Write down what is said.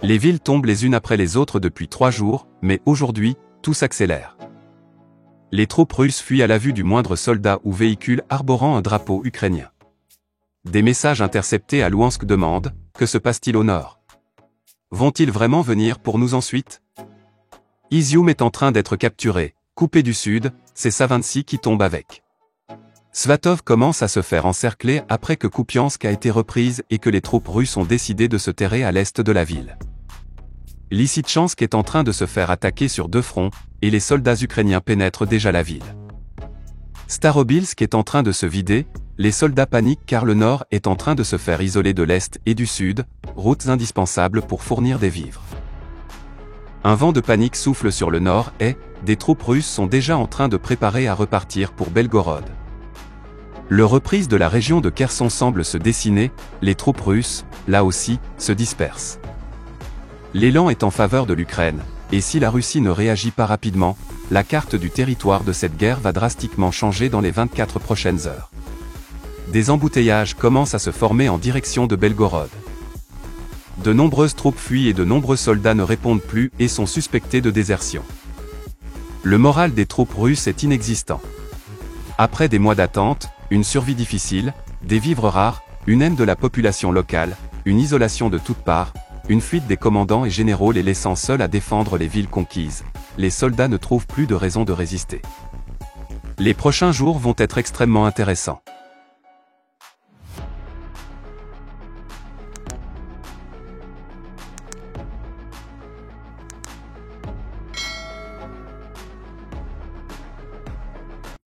Les villes tombent les unes après les autres depuis 3 jours, mais aujourd'hui, tout s'accélère. Les troupes russes fuient à la vue du moindre soldat ou véhicule arborant un drapeau ukrainien. Des messages interceptés à Louhansk demandent « Que se passe-t-il au nord ? Vont-ils vraiment venir pour nous ensuite ?» Izium est en train d'être capturé, coupé du sud, c'est Savintsy qui tombe avec. Svatov commence à se faire encercler après que Kupiansk a été reprise et que les troupes russes ont décidé de se terrer à l'est de la ville. Lysychansk est en train de se faire attaquer sur 2 fronts, et les soldats ukrainiens pénètrent déjà la ville. Starobilsk est en train de se vider, les soldats paniquent car le nord est en train de se faire isoler de l'est et du sud, routes indispensables pour fournir des vivres. Un vent de panique souffle sur le nord et des troupes russes sont déjà en train de préparer à repartir pour Belgorod. Le reprise de la région de Kherson semble se dessiner, les troupes russes, là aussi, se dispersent. L'élan est en faveur de l'Ukraine, et si la Russie ne réagit pas rapidement, la carte du territoire de cette guerre va drastiquement changer dans les 24 prochaines heures. Des embouteillages commencent à se former en direction de Belgorod. De nombreuses troupes fuient et de nombreux soldats ne répondent plus et sont suspectés de désertion. Le moral des troupes russes est inexistant. Après des mois d'attente, une survie difficile, des vivres rares, une haine de la population locale, une isolation de toutes parts, une fuite des commandants et généraux les laissant seuls à défendre les villes conquises, les soldats ne trouvent plus de raison de résister. Les prochains jours vont être extrêmement intéressants.